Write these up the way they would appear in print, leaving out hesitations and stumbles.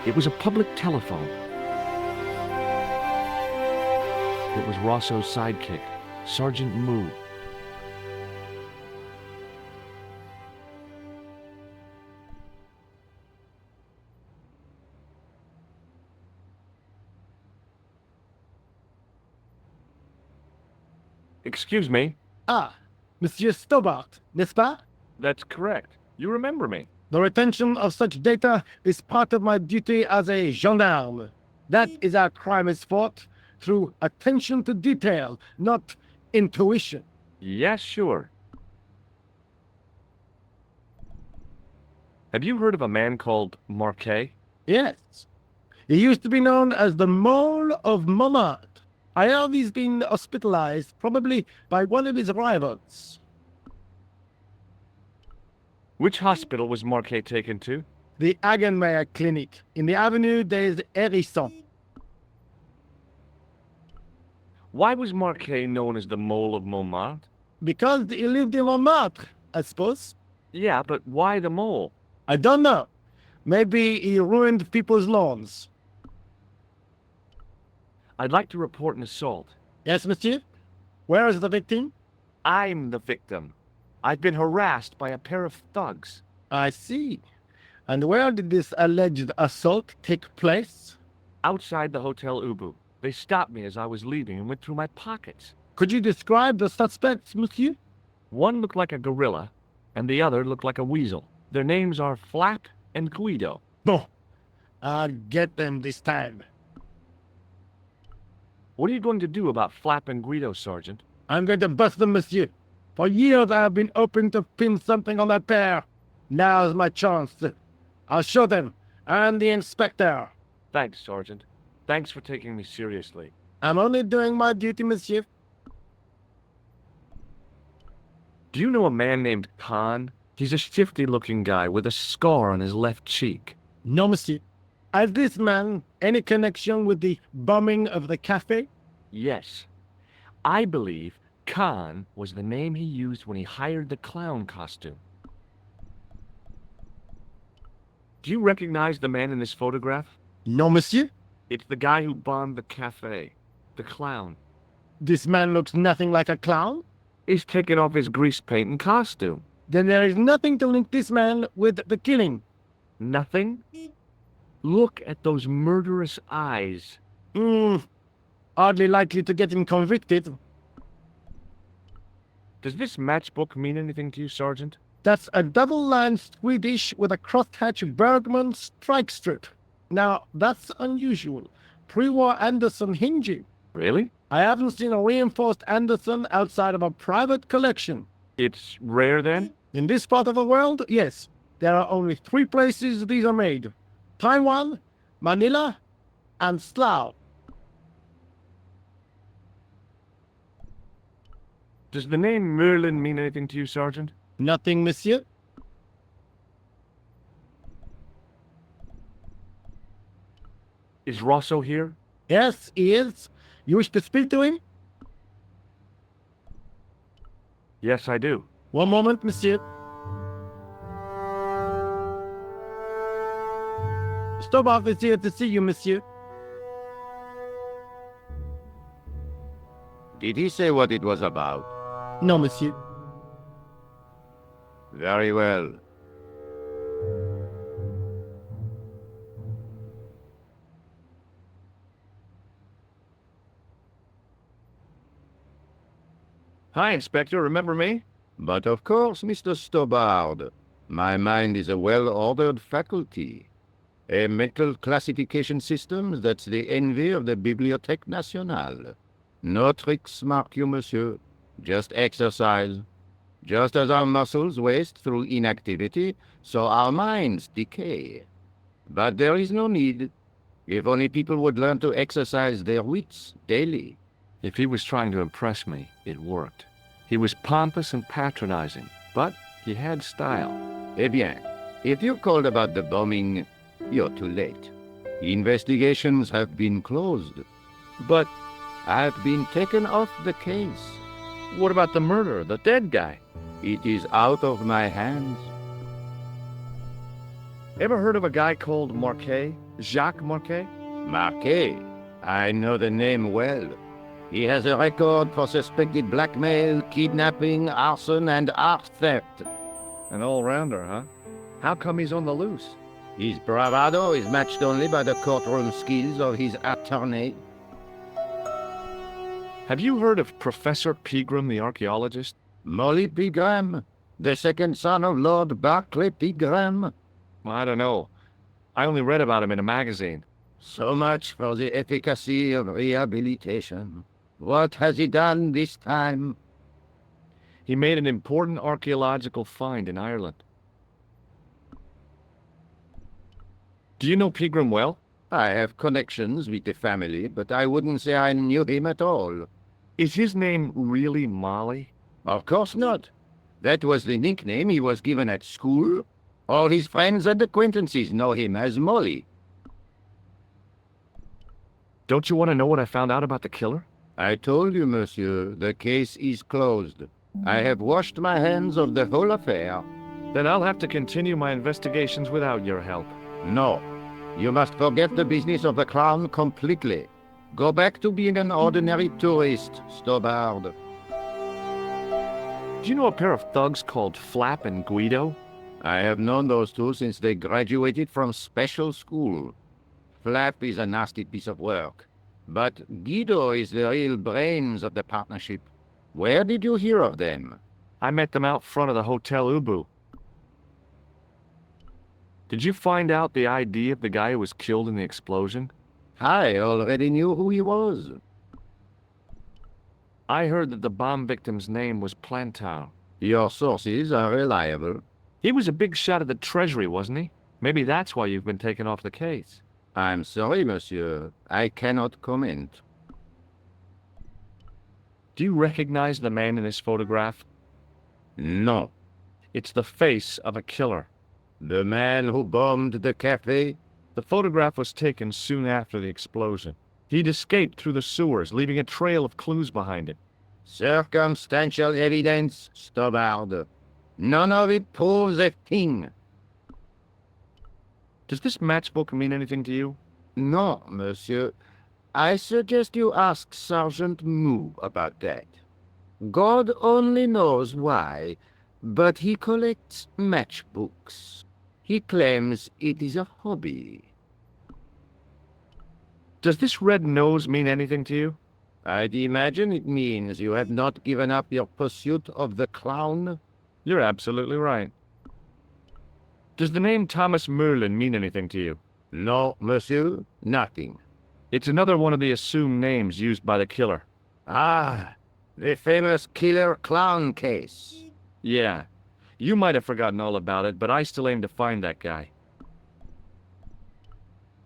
It was a public telephone. It was Rosso's sidekick, Sergeant Moo. Excuse me? Ah, Monsieur Stobart, n'est-ce pas? That's correct. You remember me. The retention of such data is part of my duty as a gendarme. That is how crime is fought, through attention to detail, not intuition. Yes, sure. Have you heard of a man called Marquet? Yes. He used to be known as the Mole of Montmartre. I heard he's been hospitalized, probably by one of his rivals. Which hospital was Marquet taken to? The Hagenmeyer Clinic, in the Avenue des Hérissons. Why was Marquet known as the Mole of Montmartre? Because he lived in Montmartre, I suppose. Yeah, but why the mole? I don't know. Maybe he ruined people's lawns. I'd like to report an assault. Yes, monsieur? Where is the victim? I'm the victim. I've been harassed by a pair of thugs. I see. And where did this alleged assault take place? Outside the Hotel Ubu. They stopped me as I was leaving and went through my pockets. Could you describe the suspects, monsieur? One looked like a gorilla, and the other looked like a weasel. Their names are Flap and Guido. Bon. I'll get them this time. What are you going to do about Flap and Guido, Sergeant? I'm going to bust them, monsieur. For years I have been hoping to pin something on that pair. Now's my chance. I'll show them, and the inspector. Thanks, Sergeant. Thanks for taking me seriously. I'm only doing my duty, monsieur. Do you know a man named Khan? He's a shifty-looking guy with a scar on his left cheek. No, monsieur. Has this man any connection with the bombing of the cafe? Yes. I believe Khan was the name he used when he hired the clown costume. Do you recognize the man in this photograph? No, monsieur. It's the guy who bombed the cafe. The clown. This man looks nothing like a clown. He's taken off his grease paint and costume. Then there is nothing to link this man with the killing. Nothing? Look at those murderous eyes. Hardly likely to get him convicted. Does this matchbook mean anything to you, Sergeant? That's a double-line Swedish with a crosshatch Bergman strike strip. Now, that's unusual. Pre-war Anderson hinging. Really? I haven't seen a reinforced Anderson outside of a private collection. It's rare, then? In this part of the world, yes. There are only 3 places these are made. Taiwan, Manila, and Slough. Does the name Merlin mean anything to you, Sergeant? Nothing, monsieur. Is Rosso here? Yes, he is. You wish to speak to him? Yes, I do. One moment, monsieur. Stobart is here to see you, monsieur. Did he say what it was about? No, monsieur. Very well. Hi, Inspector. Remember me? But of course, Mr. Stobart. My mind is a well-ordered faculty. A mental classification system that's the envy of the Bibliothèque Nationale. No tricks, mark you, monsieur. Just exercise. Just as our muscles waste through inactivity, so our minds decay. But there is no need. If only people would learn to exercise their wits daily. If he was trying to impress me, it worked. He was pompous and patronizing, but he had style. Eh bien, if you called about the bombing, you're too late. Investigations have been closed. But I've been taken off the case. What about the murderer, the dead guy? It is out of my hands. Ever heard of a guy called Marquet? Jacques Marquet? Marquet. I know the name well. He has a record for suspected blackmail, kidnapping, arson, and art theft. An all-rounder, huh? How come he's on the loose? His bravado is matched only by the courtroom skills of his attorney. Have you heard of Professor Pegram, the archaeologist? Molly Pegram, the second son of Lord Barclay Pegram. I don't know. I only read about him in a magazine. So much for the efficacy of rehabilitation. What has he done this time? He made an important archaeological find in Ireland. Do you know Pegram well? I have connections with the family, but I wouldn't say I knew him at all. Is his name really Molly? Of course not. That was the nickname he was given at school. All his friends and acquaintances know him as Molly. Don't you want to know what I found out about the killer? I told you, monsieur, the case is closed. I have washed my hands of the whole affair. Then I'll have to continue my investigations without your help. No, you must forget the business of the crown completely. Go back to being an ordinary tourist, Stobard. Do you know a pair of thugs called Flap and Guido? I have known those two since they graduated from special school. Flap is a nasty piece of work, but Guido is the real brains of the partnership. Where did you hear of them? I met them out front of the Hotel Ubu. Did you find out the ID of the guy who was killed in the explosion? I already knew who he was. I heard that the bomb victim's name was Plantow. Your sources are reliable. He was a big shot at the Treasury, wasn't he? Maybe that's why you've been taken off the case. I'm sorry, monsieur. I cannot comment. Do you recognize the man in this photograph? No. It's the face of a killer. The man who bombed the cafe? The photograph was taken soon after the explosion. He'd escaped through the sewers, leaving a trail of clues behind him. Circumstantial evidence, Stobard. None of it proves a thing. Does this matchbook mean anything to you? No, monsieur. I suggest you ask Sergeant Moo about that. God only knows why, but he collects matchbooks. He claims it is a hobby. Does this red nose mean anything to you? I'd imagine it means you have not given up your pursuit of the clown. You're absolutely right. Does the name Thomas Merlin mean anything to you? No, monsieur, nothing. It's another one of the assumed names used by the killer. Ah, the famous killer clown case. Yeah. You might have forgotten all about it, but I still aim to find that guy.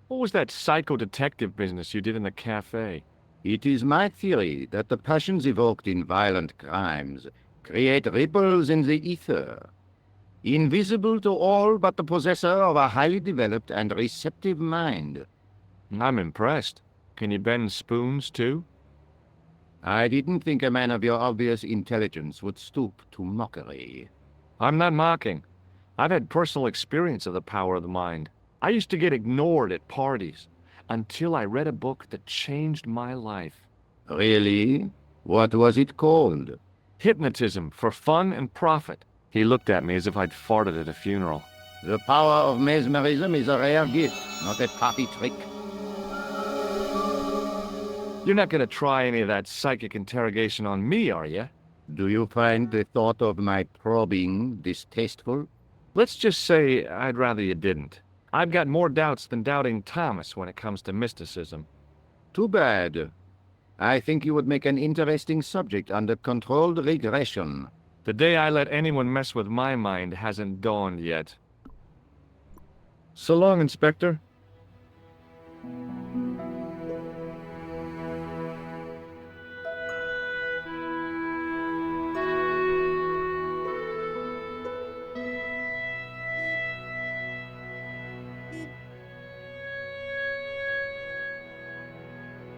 What was that psycho-detective business you did in the cafe? It is my theory that the passions evoked in violent crimes create ripples in the ether, invisible to all but the possessor of a highly developed and receptive mind. I'm impressed. Can you bend spoons, too? I didn't think a man of your obvious intelligence would stoop to mockery. I'm not mocking. I've had personal experience of the power of the mind. I used to get ignored at parties, until I read a book that changed my life. Really? What was it called? Hypnotism for Fun and Profit. He looked at me as if I'd farted at a funeral. The power of mesmerism is a rare gift, not a party trick. You're not going to try any of that psychic interrogation on me, are you? Do you find the thought of my probing distasteful? Let's just say I'd rather you didn't. I've got more doubts than doubting Thomas when it comes to mysticism. Too bad. I think you would make an interesting subject under controlled regression. The day I let anyone mess with my mind hasn't dawned yet. So long, Inspector.